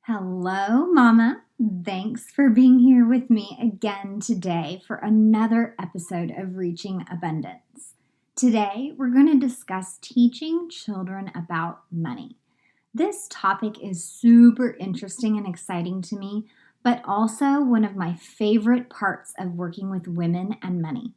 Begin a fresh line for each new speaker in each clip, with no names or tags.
Hello, Mama. Thanks for being here with me again today for another episode of Reaching Abundance. Today, we're going to discuss teaching children about money. This topic is super interesting and exciting to me, but also one of my favorite parts of working with women and money.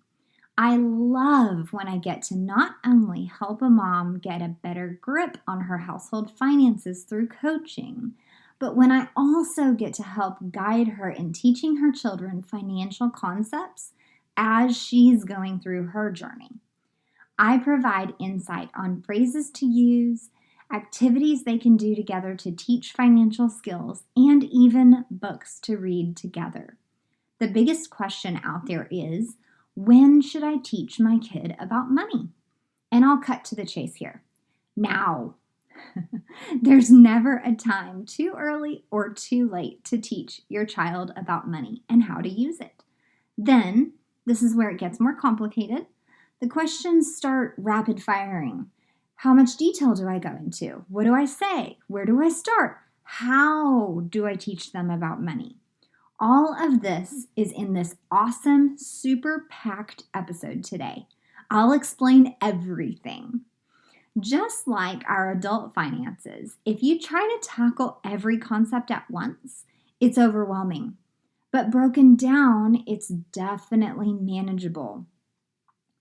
I love when I get to not only help a mom get a better grip on her household finances through coaching, but when I also get to help guide her in teaching her children financial concepts as she's going through her journey. I provide insight on phrases to use, activities they can do together to teach financial skills, and even books to read together. The biggest question out there is, when should I teach my kid about money? And I'll cut to the chase here. Now. There's never a time too early or too late to teach your child about money and how to use it. Then, this is where it gets more complicated. The questions start rapid firing. How much detail do I go into? What do I say? Where do I start? How do I teach them about money? All of this is in this awesome, super packed episode today. I'll explain everything. Just like our adult finances, if you try to tackle every concept at once, it's overwhelming. But broken down, it's definitely manageable.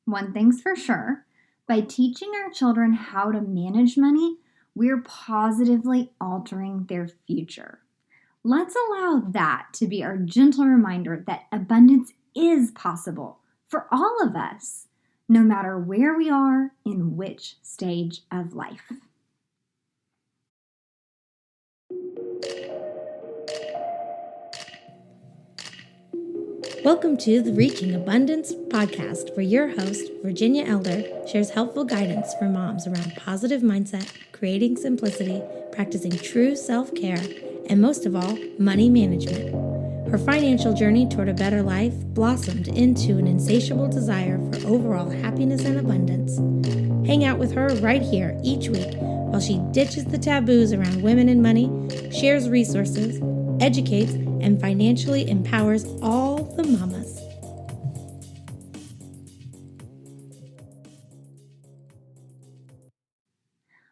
One thing's for sure, by teaching our children how to manage money, we're positively altering their future. Let's allow that to be our gentle reminder that abundance is possible for all of us, no matter where we are in which stage of life.
Welcome to the Reaching Abundance podcast, where your host, Virginia Elder, shares helpful guidance for moms around positive mindset, creating simplicity, practicing true self-care, and most of all, money management. Her financial journey toward a better life blossomed into an insatiable desire for overall happiness and abundance. Hang out with her right here each week while she ditches the taboos around women and money, shares resources, educates, and financially empowers all the mamas.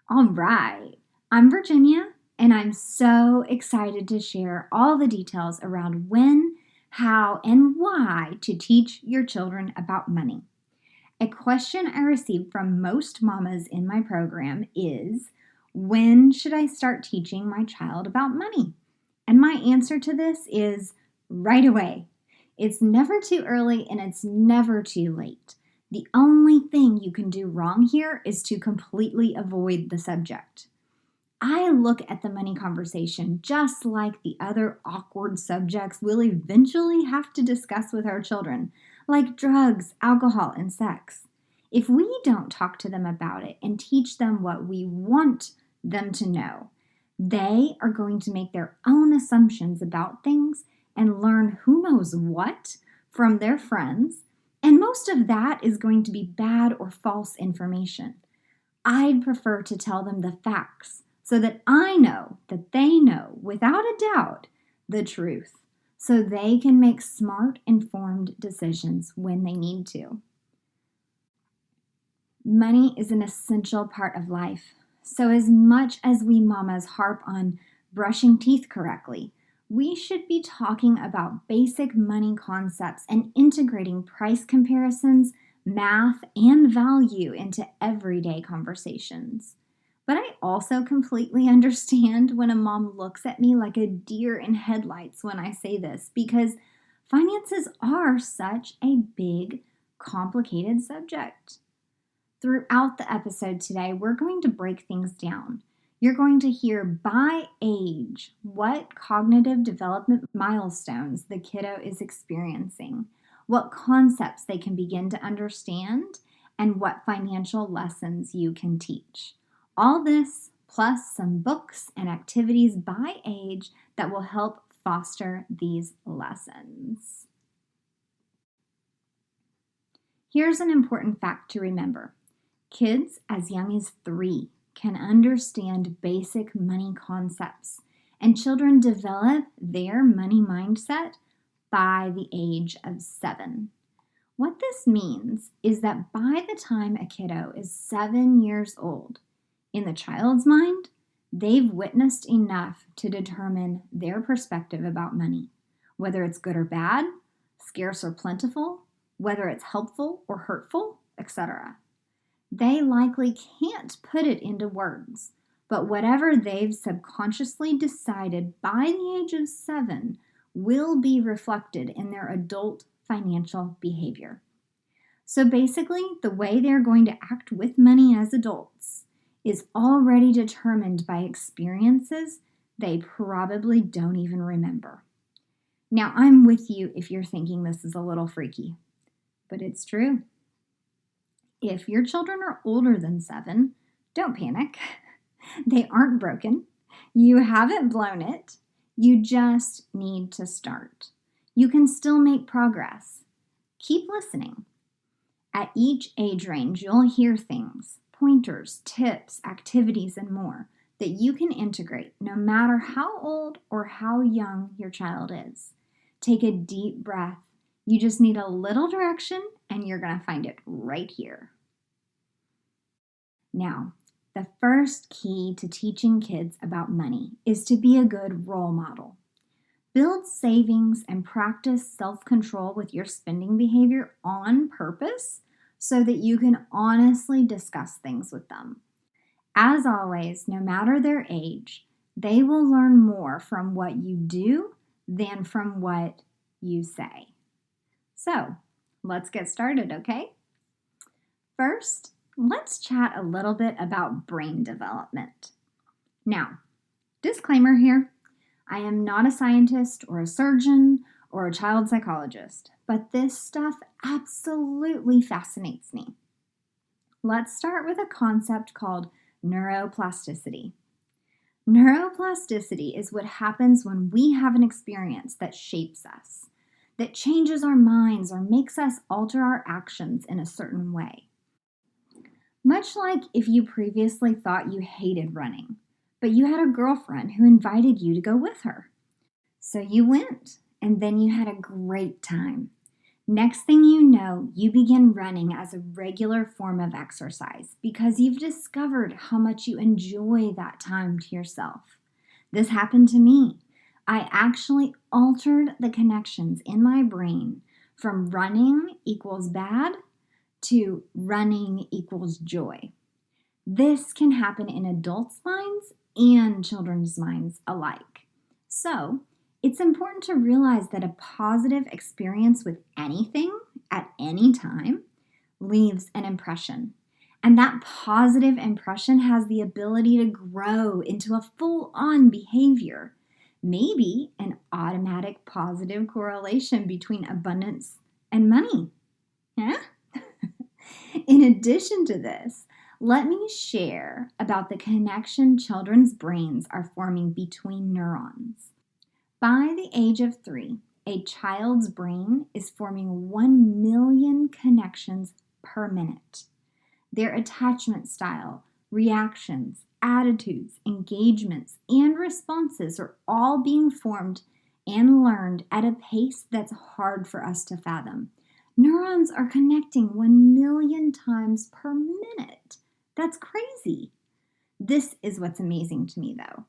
All right, I'm Virginia, and I'm so excited to share all the details around when, how, and why to teach your children about money. A question I receive from most mamas in my program is, when should I start teaching my child about money? And my answer to this is right away. It's never too early and it's never too late. The only thing you can do wrong here is to completely avoid the subject. I look at the money conversation just like the other awkward subjects we'll eventually have to discuss with our children, like drugs, alcohol, and sex. If we don't talk to them about it and teach them what we want them to know, they are going to make their own assumptions about things and learn who knows what from their friends, and most of that is going to be bad or false information. I'd prefer to tell them the facts so that I know that they know, without a doubt, the truth, so they can make smart, informed decisions when they need to. Money is an essential part of life. So as much as we mamas harp on brushing teeth correctly, we should be talking about basic money concepts and integrating price comparisons, math, and value into everyday conversations. But I also completely understand when a mom looks at me like a deer in headlights when I say this, because finances are such a big, complicated subject. Throughout the episode today, we're going to break things down. You're going to hear by age what cognitive development milestones the kiddo is experiencing, what concepts they can begin to understand, and what financial lessons you can teach. All this plus some books and activities by age that will help foster these lessons. Here's an important fact to remember. Kids as young as 3 can understand basic money concepts, and children develop their money mindset by the age of 7. What this means is that by the time a kiddo is 7 years old, in the child's mind, they've witnessed enough to determine their perspective about money, whether it's good or bad, scarce or plentiful, whether it's helpful or hurtful, etc. They likely can't put it into words, but whatever they've subconsciously decided by the age of 7 will be reflected in their adult financial behavior. So basically, the way they're going to act with money as adults is already determined by experiences they probably don't even remember. Now, I'm with you if you're thinking this is a little freaky, but it's true. If your children are older than 7, don't panic. They aren't broken. You haven't blown it. You just need to start. You can still make progress. Keep listening. At each age range, you'll hear things, pointers, tips, activities, and more that you can integrate no matter how old or how young your child is. Take a deep breath. You just need a little direction, and you're going to find it right here. Now, the first key to teaching kids about money is to be a good role model. Build savings and practice self-control with your spending behavior on purpose so that you can honestly discuss things with them. As always, no matter their age, they will learn more from what you do than from what you say. So, let's get started, okay? First, let's chat a little bit about brain development. Now, disclaimer here, I am not a scientist or a surgeon or a child psychologist, but this stuff absolutely fascinates me. Let's start with a concept called neuroplasticity. Neuroplasticity is what happens when we have an experience that shapes us, that changes our minds or makes us alter our actions in a certain way. Much like if you previously thought you hated running, but you had a girlfriend who invited you to go with her. So you went, and then you had a great time. Next thing you know, you begin running as a regular form of exercise because you've discovered how much you enjoy that time to yourself. This happened to me. I actually altered the connections in my brain from running equals bad to running equals joy. This can happen in adults' minds and children's minds alike. So, it's important to realize that a positive experience with anything at any time leaves an impression. And that positive impression has the ability to grow into a full-on behavior, maybe an automatic positive correlation between abundance and money. Yeah? In addition to this, let me share about the connection children's brains are forming between neurons. By the age of 3, a child's brain is forming 1 million connections per minute. Their attachment style, reactions, attitudes, engagements, and responses are all being formed and learned at a pace that's hard for us to fathom. Neurons are connecting 1 million times per minute. That's crazy. This is what's amazing to me, though.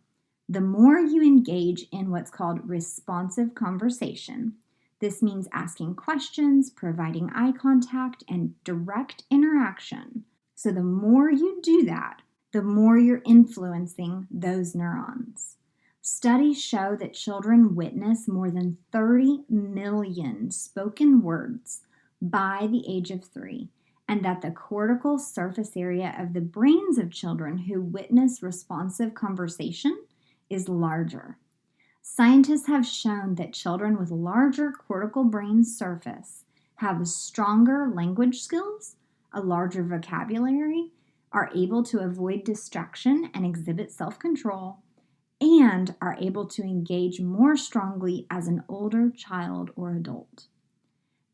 The more you engage in what's called responsive conversation, this means asking questions, providing eye contact, and direct interaction. So the more you do that, the more you're influencing those neurons. Studies show that children witness more than 30 million spoken words by the age of 3, and that the cortical surface area of the brains of children who witness responsive conversation is larger. Scientists have shown that children with larger cortical brain surface have stronger language skills, a larger vocabulary, are able to avoid distraction and exhibit self-control, and are able to engage more strongly as an older child or adult.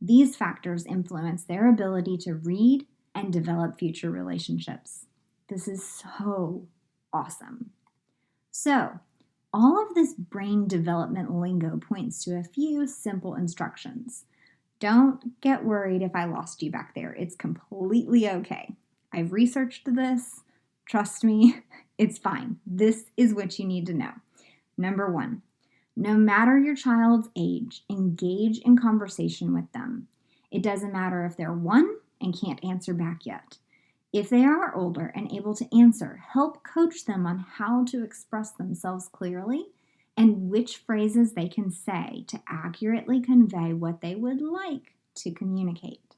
These factors influence their ability to read and develop future relationships. This is so awesome. So, All of this brain development lingo points to a few simple instructions. Don't get worried if I lost you back there. It's completely okay. I've researched this. Trust me, it's fine. This is what you need to know. Number 1, no matter your child's age, engage in conversation with them. It doesn't matter if they're 1 and can't answer back yet. If they are older and able to answer, help coach them on how to express themselves clearly and which phrases they can say to accurately convey what they would like to communicate.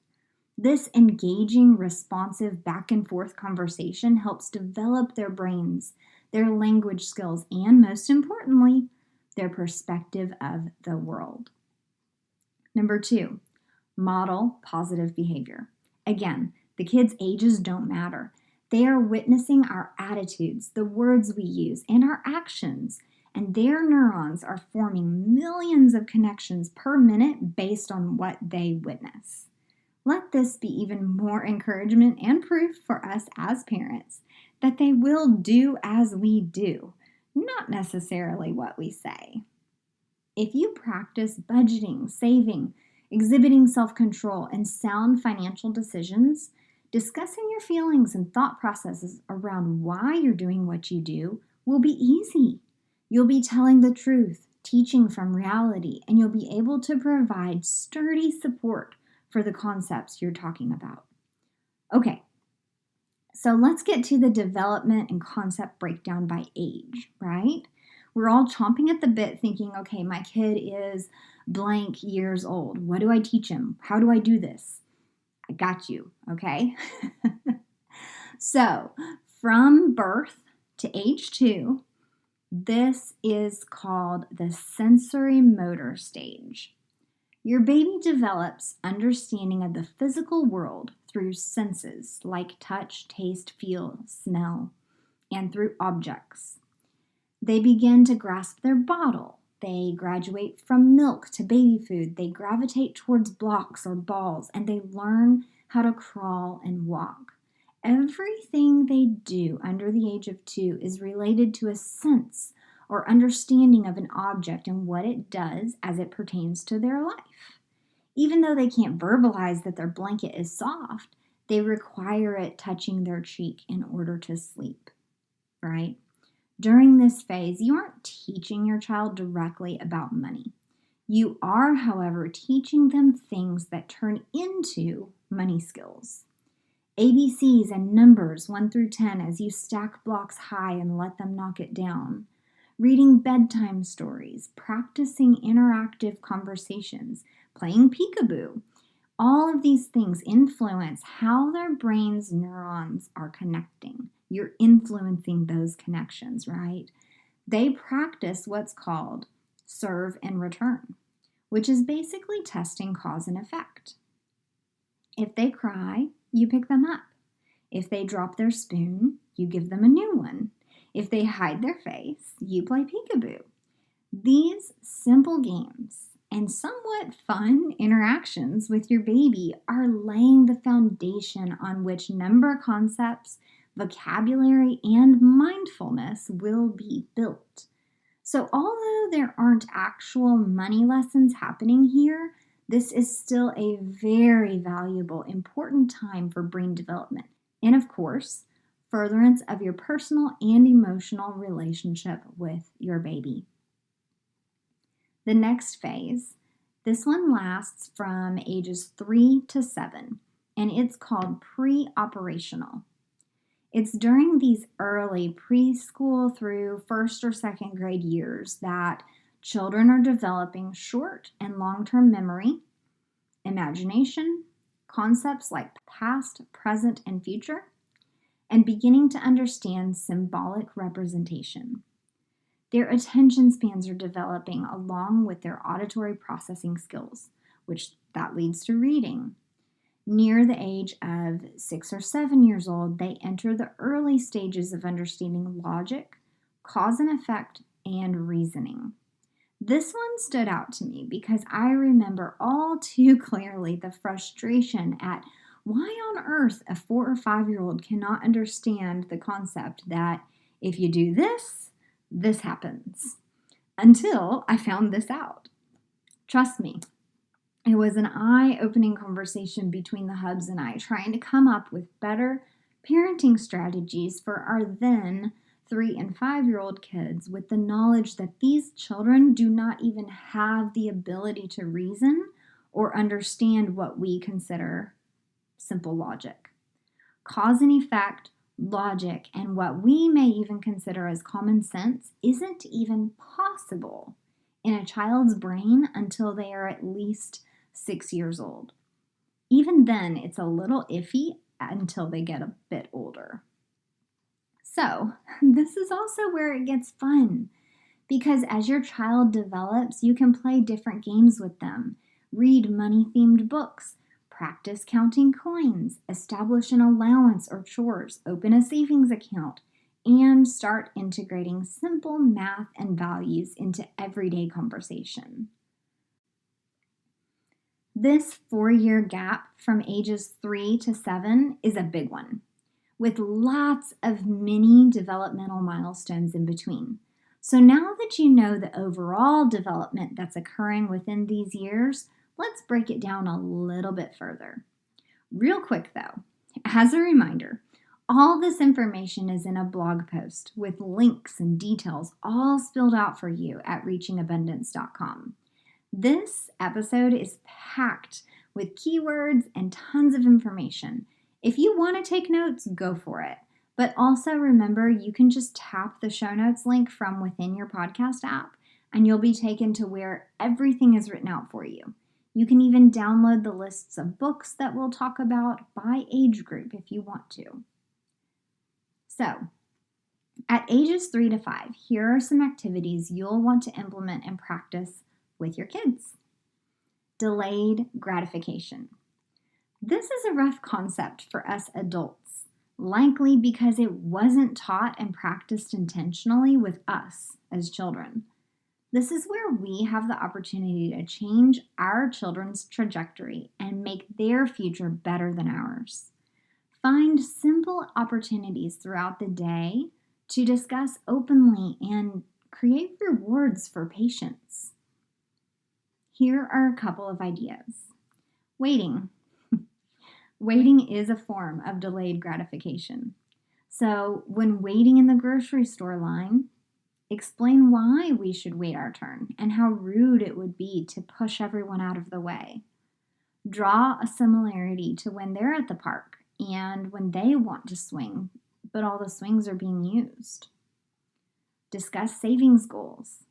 This engaging, responsive, back and forth conversation helps develop their brains, their language skills, and most importantly, their perspective of the world. Number 2, model positive behavior. Again, the kids' ages don't matter. They are witnessing our attitudes, the words we use, and our actions, and their neurons are forming millions of connections per minute based on what they witness. Let this be even more encouragement and proof for us as parents that they will do as we do, not necessarily what we say. If you practice budgeting, saving, exhibiting self-control, and sound financial decisions, discussing your feelings and thought processes around why you're doing what you do will be easy. You'll be telling the truth, teaching from reality, and you'll be able to provide sturdy support for the concepts you're talking about. Okay, so let's get to the development and concept breakdown by age, right? We're all chomping at the bit thinking, okay, my kid is blank years old. What do I teach him? How do I do this? I got you, okay? So, from birth to age 2, this is called the sensory motor stage. Your baby develops understanding of the physical world through senses like touch, taste, feel, smell, and through objects. They begin to grasp their bottle. They graduate from milk to baby food. They gravitate towards blocks or balls, and they learn how to crawl and walk. Everything they do under the age of 2 is related to a sense or understanding of an object and what it does as it pertains to their life. Even though they can't verbalize that their blanket is soft, they require it touching their cheek in order to sleep, right? During this phase, you aren't teaching your child directly about money. You are, however, teaching them things that turn into money skills. ABCs and numbers 1 through 10 as you stack blocks high and let them knock it down. Reading bedtime stories, practicing interactive conversations, playing peekaboo. All of these things influence how their brain's neurons are connecting. You're influencing those connections, right? They practice what's called serve and return, which is basically testing cause and effect. If they cry, you pick them up. If they drop their spoon, you give them a new one. If they hide their face, you play peekaboo. These simple games and somewhat fun interactions with your baby are laying the foundation on which number concepts, vocabulary, and mindfulness will be built. So although there aren't actual money lessons happening here, this is still a very valuable, important time for brain development. And of course, furtherance of your personal and emotional relationship with your baby. The next phase, this one lasts from ages 3 to 7, and it's called pre-operational. It's during these early preschool through 1st or 2nd grade years that children are developing short and long-term memory, imagination, concepts like past, present, and future, and beginning to understand symbolic representation. Their attention spans are developing along with their auditory processing skills, which that leads to reading. Near the age of 6 or 7 years old, they enter the early stages of understanding logic, cause and effect, and reasoning. This one stood out to me because I remember all too clearly the frustration at why on earth a 4 or 5-year-old cannot understand the concept that if you do this, this happens. until I found this out. Trust me, it was an eye-opening conversation between the hubs and I, trying to come up with better parenting strategies for our then 3 and 5-year-old kids, with the knowledge that these children do not even have the ability to reason or understand what we consider simple logic. Cause and effect, logic, and what we may even consider as common sense isn't even possible in a child's brain until they are at least 6 years old. Even then, it's a little iffy until they get a bit older. So, this is also where it gets fun, because as your child develops, you can play different games with them, read money-themed books, practice counting coins, establish an allowance or chores, open a savings account, and start integrating simple math and values into everyday conversation. This 4-year gap from ages 3 to 7 is a big one, with lots of mini developmental milestones in between. So now that you know the overall development that's occurring within these years, let's break it down a little bit further. Real quick though, as a reminder, all this information is in a blog post with links and details all spelled out for you at reachingabundance.com. This episode is packed with keywords and tons of information. If you want to take notes, go for it. But also remember, you can just tap the show notes link from within your podcast app and you'll be taken to where everything is written out for you. You can even download the lists of books that we'll talk about by age group if you want to. So, at ages 3 to 5, here are some activities you'll want to implement and practice with your kids. Delayed gratification. This is a rough concept for us adults, likely because it wasn't taught and practiced intentionally with us as children. This is where we have the opportunity to change our children's trajectory and make their future better than ours. Find simple opportunities throughout the day to discuss openly and create rewards for patience. Here are a couple of ideas. Waiting. Waiting is a form of delayed gratification. So when waiting in the grocery store line, explain why we should wait our turn and how rude it would be to push everyone out of the way. Draw a similarity to when they're at the park and when they want to swing, but all the swings are being used. Discuss savings goals.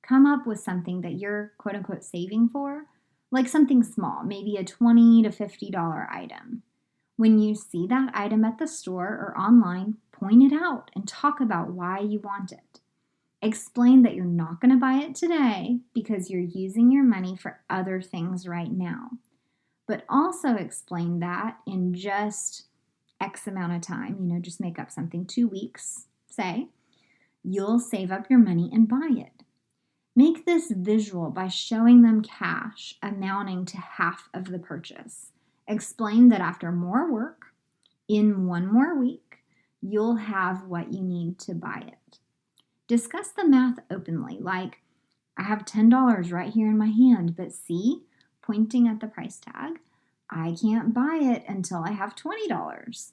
Come up with something that you're quote-unquote saving for, like something small, maybe a $20 to $50 item. When you see that item at the store or online, point it out and talk about why you want it. Explain that you're not going to buy it today because you're using your money for other things right now. But also explain that in just X amount of time, just make up something, 2 weeks, say, you'll save up your money and buy it. Make this visual by showing them cash amounting to half of the purchase. Explain that after more work, in 1 more week, you'll have what you need to buy it. Discuss the math openly, like, I have $10 right here in my hand, but see, pointing at the price tag, I can't buy it until I have $20.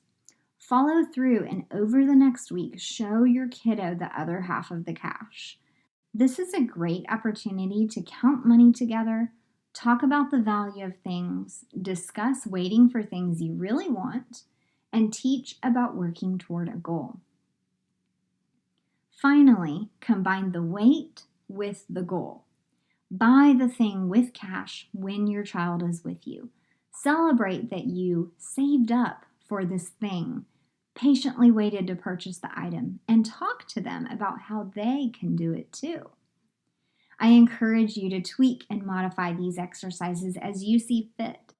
Follow through and over the next week, show your kiddo the other half of the cash. This is a great opportunity to count money together, talk about the value of things, discuss waiting for things you really want, and teach about working toward a goal. Finally, combine the wait with the goal. Buy the thing with cash when your child is with you. Celebrate that you saved up for this thing, patiently waited to purchase the item, and talk to them about how they can do it too. I encourage you to tweak and modify these exercises as you see fit.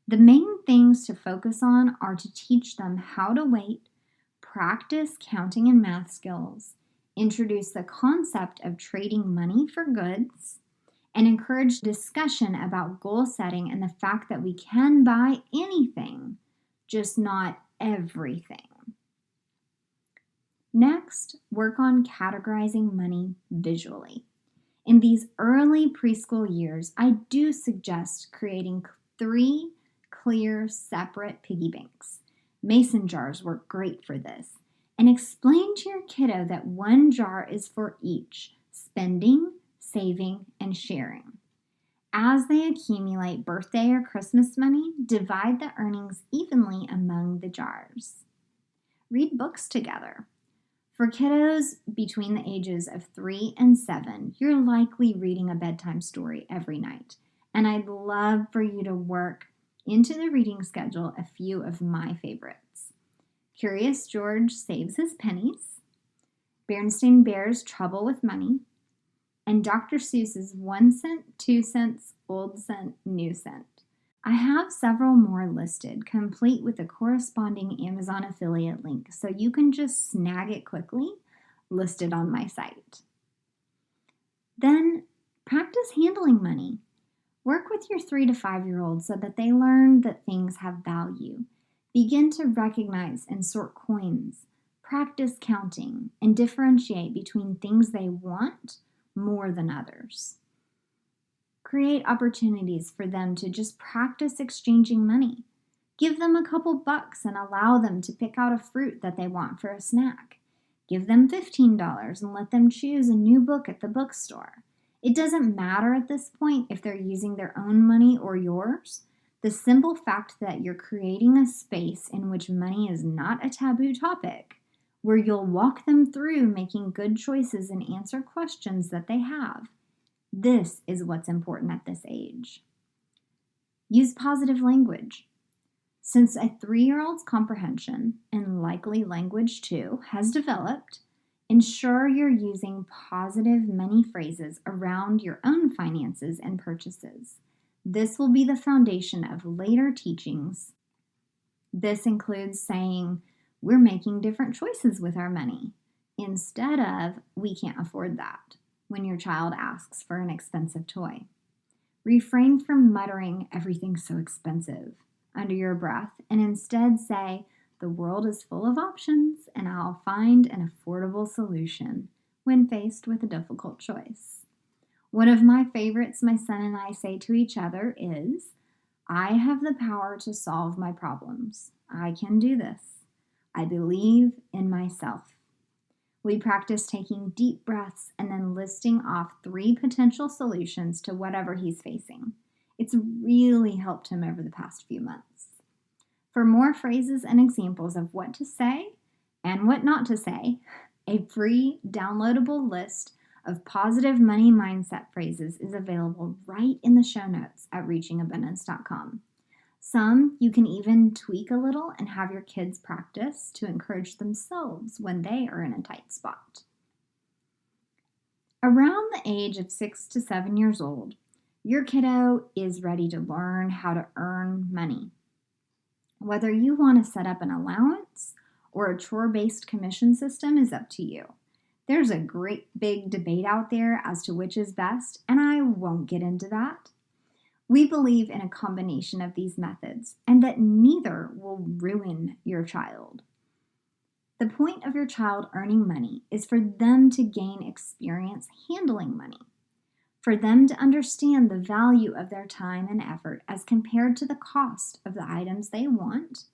The main things to focus on are to teach them how to wait, practice counting and math skills, introduce the concept of trading money for goods, and encourage discussion about goal setting and the fact that we can buy anything, just not everything. Next, work on categorizing money visually. In these early preschool years, I do suggest creating 3 clear, separate piggy banks. Mason jars work great for this. And explain to your kiddo that one jar is for each: spending, saving, and sharing. As they accumulate birthday or Christmas money, divide the earnings evenly among the jars. Read books together. For kiddos between the ages of 3 and 7, you're likely reading a bedtime story every night. And I'd love for you to work into the reading schedule a few of my favorites. Curious George Saves His Pennies, Berenstain Bear's Trouble with Money, and Dr. Seuss's 1 cent, 2 cents, old cent, new cent. I have several more listed, complete with a corresponding Amazon affiliate link, so you can just snag it quickly, listed on my site. Then practice handling money. Work with your 3 to 5-year-olds so that they learn that things have value. Begin to recognize and sort coins. Practice counting and differentiate between things they want more than others. Create opportunities for them to just practice exchanging money. Give them a couple bucks and allow them to pick out a fruit that they want for a snack. Give them $15 and let them choose a new book at the bookstore. It doesn't matter at this point if they're using their own money or yours. The simple fact that you're creating a space in which money is not a taboo topic, where you'll walk them through making good choices and answer questions that they have. This is what's important at this age. Use positive language. Since a 3-year-old's comprehension, and likely language too, has developed, ensure you're using positive money phrases around your own finances and purchases. This will be the foundation of later teachings. This includes saying, "We're making different choices with our money," instead of "We can't afford that," when your child asks for an expensive toy. Refrain from muttering "everything's so expensive" under your breath, and instead say, "The world is full of options and I'll find an affordable solution" when faced with a difficult choice. One of my favorites my son and I say to each other is, "I have the power to solve my problems. I can do this. I believe in myself." We practice taking deep breaths and then listing off 3 potential solutions to whatever he's facing. It's really helped him over the past few months. For more phrases and examples of what to say and what not to say, a free downloadable list of positive money mindset phrases is available right in the show notes at reachingabundance.com. Some you can even tweak a little and have your kids practice to encourage themselves when they are in a tight spot. Around the age of 6 to 7 years old, your kiddo is ready to learn how to earn money. Whether you want to set up an allowance or a chore-based commission system is up to you. There's a great big debate out there as to which is best, and I won't get into that. We believe in a combination of these methods and that neither will ruin your child. The point of your child earning money is for them to gain experience handling money, for them to understand the value of their time and effort as compared to the cost of the items they want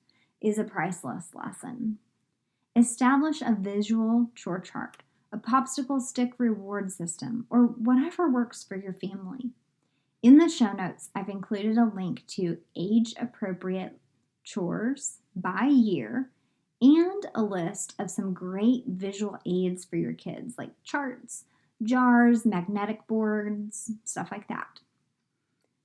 is a priceless lesson. Establish a visual chore chart, a popsicle stick reward system, or whatever works for your family. In the show notes, I've included a link to age-appropriate chores by year and a list of some great visual aids for your kids, like charts, jars, magnetic boards, stuff like that.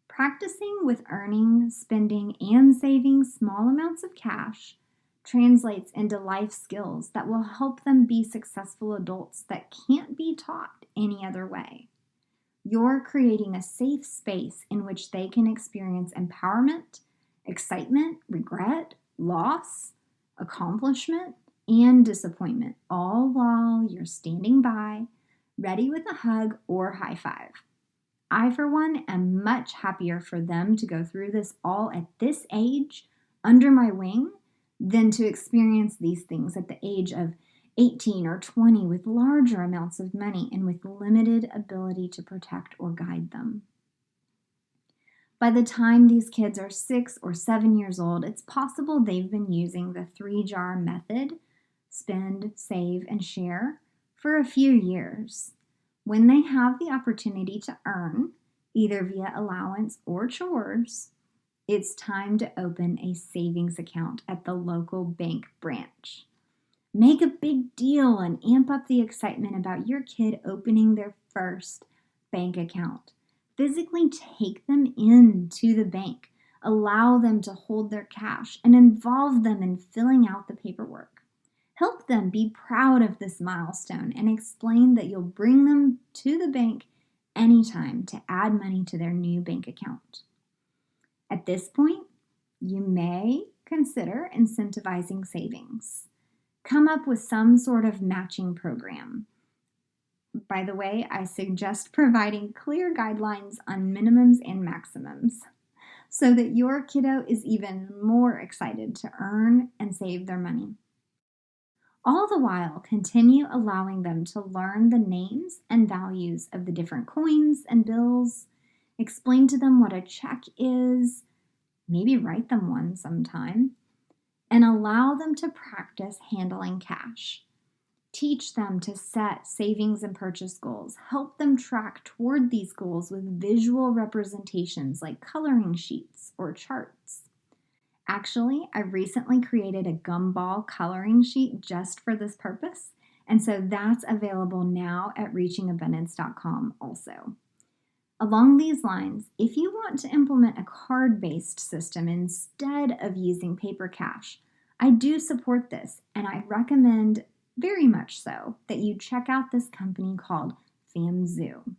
Practicing with earning, spending, and saving small amounts of cash translates into life skills that will help them be successful adults that can't be taught any other way. You're creating a safe space in which they can experience empowerment, excitement, regret, loss, accomplishment, and disappointment, all while you're standing by, ready with a hug or high five. I, for one, am much happier for them to go through this all at this age, under my wing, than to experience these things at the age of 18 or 20 with larger amounts of money and with limited ability to protect or guide them. By the time these kids are 6 or 7 years old, it's possible they've been using the 3-jar method, spend, save, and share, for a few years. When they have the opportunity to earn, either via allowance or chores, it's time to open a savings account at the local bank branch. Make a big deal and amp up the excitement about your kid opening their first bank account. Physically take them into the bank, allow them to hold their cash, and involve them in filling out the paperwork. Help them be proud of this milestone and explain that you'll bring them to the bank anytime to add money to their new bank account. At this point, you may consider incentivizing savings. Come up with some sort of matching program. By the way, I suggest providing clear guidelines on minimums and maximums so that your kiddo is even more excited to earn and save their money. All the while, continue allowing them to learn the names and values of the different coins and bills. Explain to them what a check is, maybe write them one sometime, and allow them to practice handling cash. Teach them to set savings and purchase goals. Help them track toward these goals with visual representations like coloring sheets or charts. Actually, I recently created a gumball coloring sheet just for this purpose, and so that's available now at reachingabundance.com also. Along these lines, if you want to implement a card-based system instead of using paper cash, I do support this, and I recommend very much so that you check out this company called FamZoo.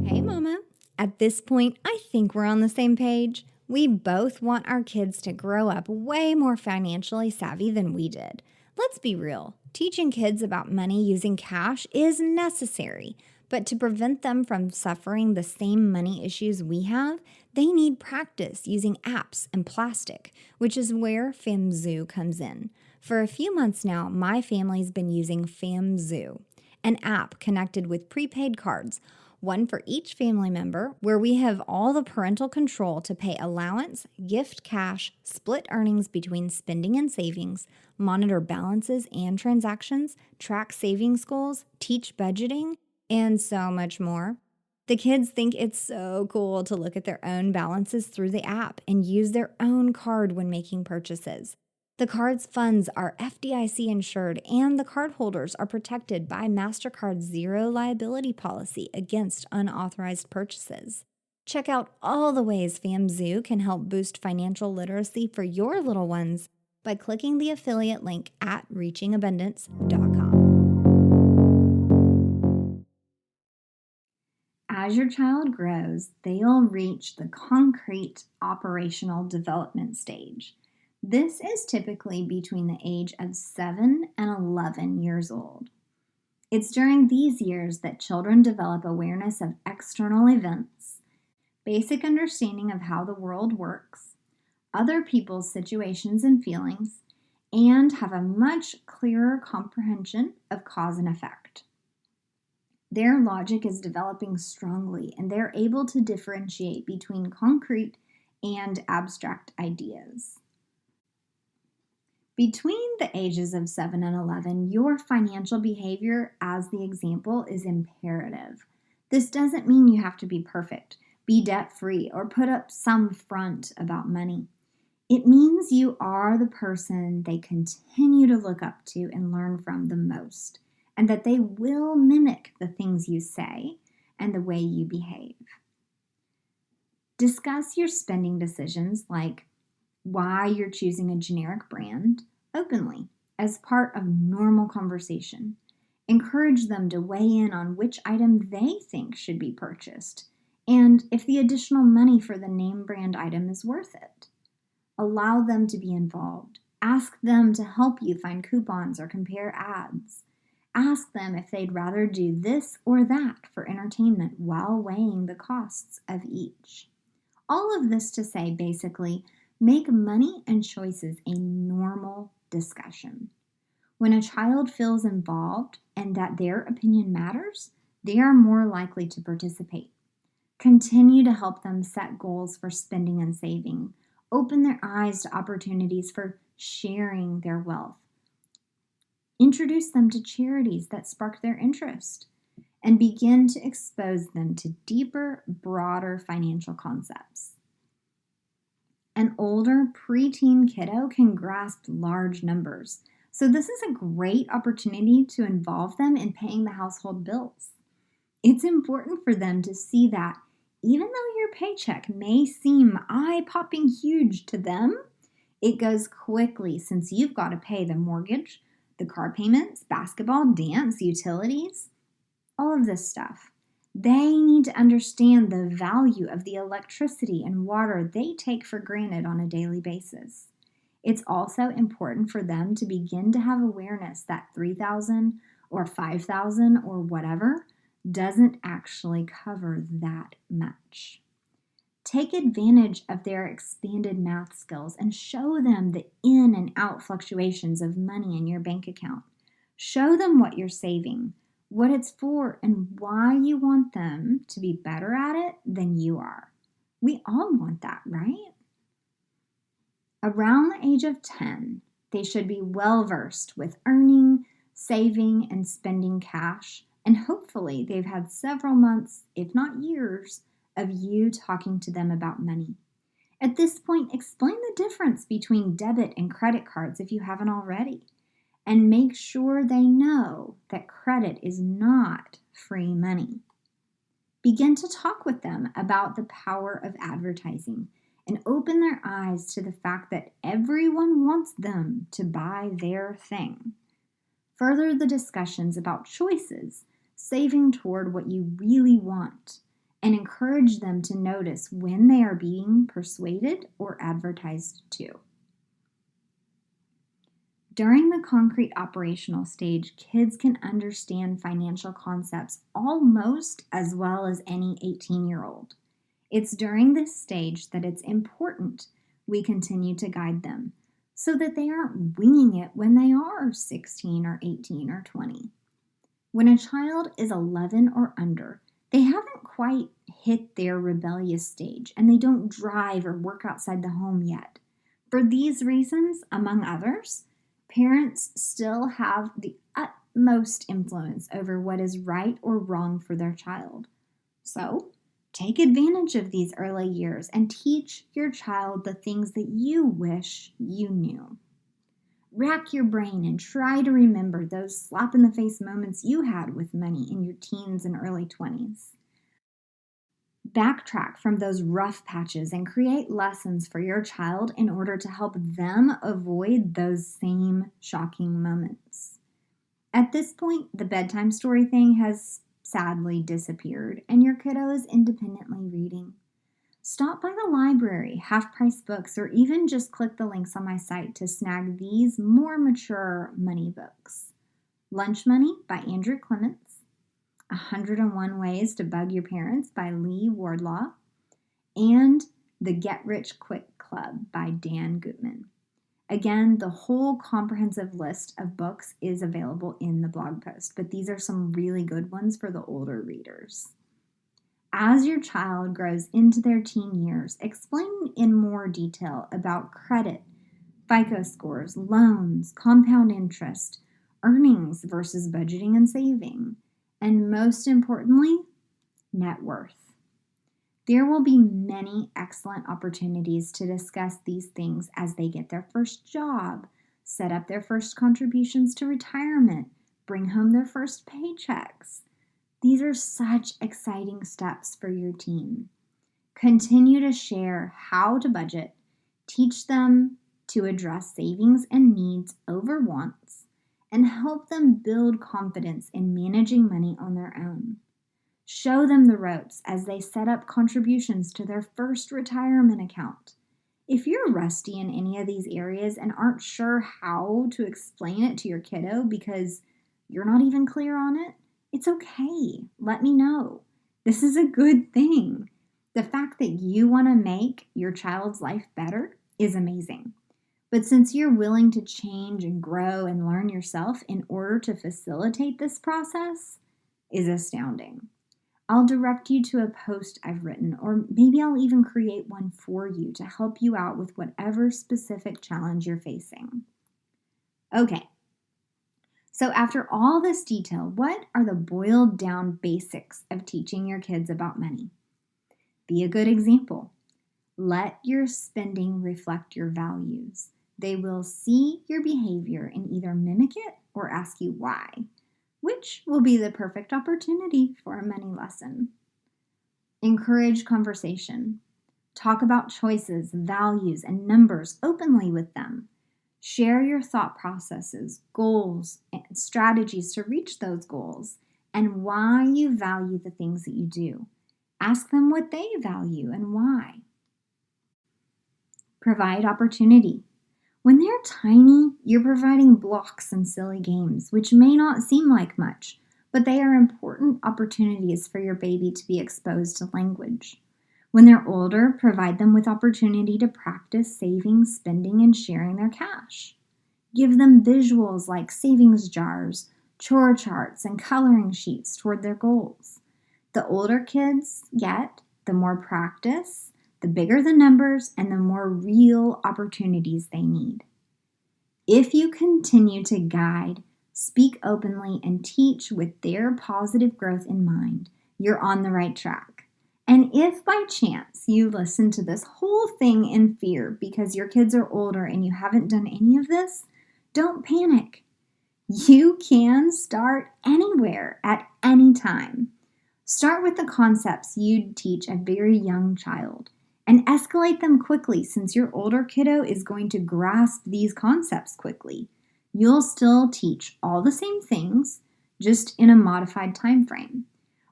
Hey, Mama. At this point, I think we're on the same page. We both want our kids to grow up way more financially savvy than we did. Let's be real. Teaching kids about money using cash is necessary, but to prevent them from suffering the same money issues we have, they need practice using apps and plastic, which is where FamZoo comes in. For a few months now, my family's been using FamZoo, an app connected with prepaid cards, one for each family member, where we have all the parental control to pay allowance, gift cash, split earnings between spending and savings, monitor balances and transactions, track savings goals, teach budgeting, and so much more. The kids think it's so cool to look at their own balances through the app and use their own card when making purchases. The card's funds are FDIC insured, and the cardholders are protected by MasterCard's zero liability policy against unauthorized purchases. Check out all the ways FamZoo can help boost financial literacy for your little ones by clicking the affiliate link at reachingabundance.com. As your child grows, they'll reach the concrete operational development stage. This is typically between the age of 7 and 11 years old. It's during these years that children develop awareness of external events, basic understanding of how the world works, other people's situations and feelings, and have a much clearer comprehension of cause and effect. Their logic is developing strongly, and they're able to differentiate between concrete and abstract ideas. Between the ages of 7 and 11, your financial behavior, as the example, is imperative. This doesn't mean you have to be perfect, be debt-free, or put up some front about money. It means you are the person they continue to look up to and learn from the most, and that they will mimic the things you say and the way you behave. Discuss your spending decisions, like why you're choosing a generic brand, openly as part of normal conversation. Encourage them to weigh in on which item they think should be purchased and if the additional money for the name brand item is worth it. Allow them to be involved. Ask them to help you find coupons or compare ads. Ask them if they'd rather do this or that for entertainment while weighing the costs of each. All of this to say, basically, make money and choices a normal discussion. When a child feels involved and that their opinion matters, they are more likely to participate. Continue to help them set goals for spending and saving. Open their eyes to opportunities for sharing their wealth. Introduce them to charities that spark their interest, and begin to expose them to deeper, broader financial concepts. An older preteen kiddo can grasp large numbers, so this is a great opportunity to involve them in paying the household bills. It's important for them to see that even though your paycheck may seem eye-popping huge to them, it goes quickly since you've got to pay the mortgage, the car payments, basketball, dance, utilities, all of this stuff. They need to understand the value of the electricity and water they take for granted on a daily basis. It's also important for them to begin to have awareness that $3,000 or $5,000 or whatever doesn't actually cover that much. Take advantage of their expanded math skills and show them the in and out fluctuations of money in your bank account. Show them what you're saving, what it's for, and why you want them to be better at it than you are. We all want that, right? Around the age of 10, they should be well versed with earning, saving, and spending cash, and hopefully they've had several months, if not years, of you talking to them about money. At this point, explain the difference between debit and credit cards if you haven't already, and make sure they know that credit is not free money. Begin to talk with them about the power of advertising and open their eyes to the fact that everyone wants them to buy their thing. Further the discussions about choices, saving toward what you really want, and encourage them to notice when they are being persuaded or advertised to. During the concrete operational stage, kids can understand financial concepts almost as well as any 18-year-old. It's during this stage that it's important we continue to guide them so that they aren't winging it when they are 16 or 18 or 20. When a child is 11 or under, they haven't quite hit their rebellious stage and they don't drive or work outside the home yet. For these reasons, among others, parents still have the utmost influence over what is right or wrong for their child. So, take advantage of these early years and teach your child the things that you wish you knew. Rack your brain and try to remember those slap-in-the-face moments you had with money in your teens and early 20s. Backtrack from those rough patches and create lessons for your child in order to help them avoid those same shocking moments. At this point, the bedtime story thing has sadly disappeared, and your kiddo is independently reading. Stop by the library, half-price books, or even just click the links on my site to snag these more mature money books. Lunch Money by Andrew Clements, 101 Ways to Bug Your Parents by Lee Wardlaw, and The Get Rich Quick Club by Dan Gutman. Again, the whole comprehensive list of books is available in the blog post, but these are some really good ones for the older readers. As your child grows into their teen years, explain in more detail about credit, FICO scores, loans, compound interest, earnings versus budgeting and saving, and most importantly, net worth. There will be many excellent opportunities to discuss these things as they get their first job, set up their first contributions to retirement, bring home their first paychecks. These are such exciting steps for your teen. Continue to share how to budget, teach them to address savings and needs over wants, and help them build confidence in managing money on their own. Show them the ropes as they set up contributions to their first retirement account. If you're rusty in any of these areas and aren't sure how to explain it to your kiddo because you're not even clear on it, it's okay. Let me know. This is a good thing. The fact that you want to make your child's life better is amazing. But since you're willing to change and grow and learn yourself in order to facilitate this process, is astounding. I'll direct you to a post I've written, or maybe I'll even create one for you to help you out with whatever specific challenge you're facing. Okay, so after all this detail, what are the boiled down basics of teaching your kids about money? Be a good example. Let your spending reflect your values. They will see your behavior and either mimic it or ask you why, which will be the perfect opportunity for a money lesson. Encourage conversation. Talk about choices, values, and numbers openly with them. Share your thought processes, goals, and strategies to reach those goals, and why you value the things that you do. Ask them what they value and why. Provide opportunity. When they're tiny, you're providing blocks and silly games, which may not seem like much, but they are important opportunities for your baby to be exposed to language. When they're older, provide them with opportunity to practice saving, spending, and sharing their cash. Give them visuals like savings jars, chore charts, and coloring sheets toward their goals. The older kids get, the more practice, the bigger the numbers, and the more real opportunities they need. If you continue to guide, speak openly, and teach with their positive growth in mind, you're on the right track. And if by chance you listen to this whole thing in fear because your kids are older and you haven't done any of this, don't panic. You can start anywhere at any time. Start with the concepts you'd teach a very young child and escalate them quickly since your older kiddo is going to grasp these concepts quickly. You'll still teach all the same things, just in a modified time frame.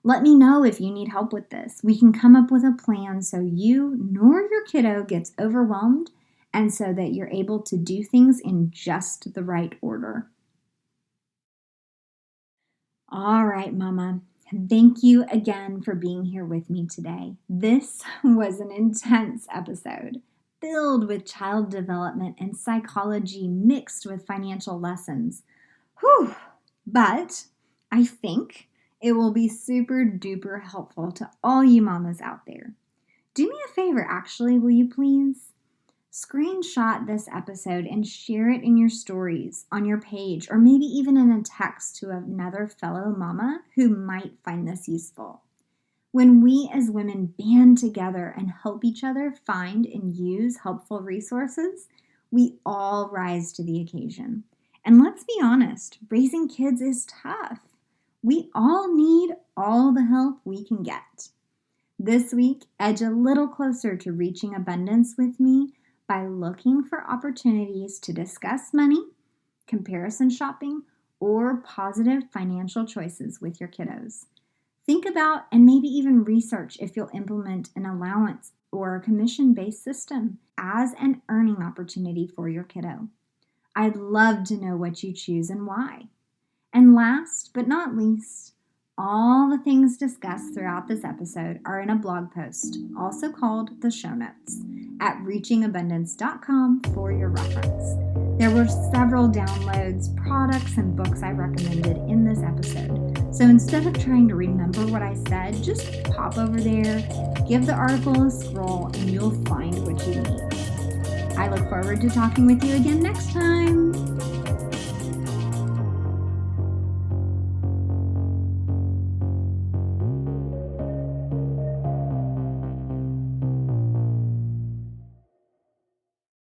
Let me know if you need help with this. We can come up with a plan so you nor your kiddo gets overwhelmed and so that you're able to do things in just the right order. All right, Mama. Thank you again for being here with me today. This was an intense episode, filled with child development and psychology mixed with financial lessons. Whew! But I think it will be super duper helpful to all you mamas out there. Do me a favor, actually, will you please? Screenshot this episode and share it in your stories, on your page, or maybe even in a text to another fellow mama who might find this useful. When we as women band together and help each other find and use helpful resources, we all rise to the occasion. And let's be honest, raising kids is tough. We all need all the help we can get. This week, edge a little closer to reaching abundance with me by looking for opportunities to discuss money, comparison shopping, or positive financial choices with your kiddos. Think about and maybe even research if you'll implement an allowance or a commission-based system as an earning opportunity for your kiddo. I'd love to know what you choose and why. And last but not least, all the things discussed throughout this episode are in a blog post, also called the show notes, at reachingabundance.com for your reference. There were several downloads, products, and books I recommended in this episode. So instead of trying to remember what I said, just pop over there, give the article a scroll, and you'll find what you need. I look forward to talking with you again next time.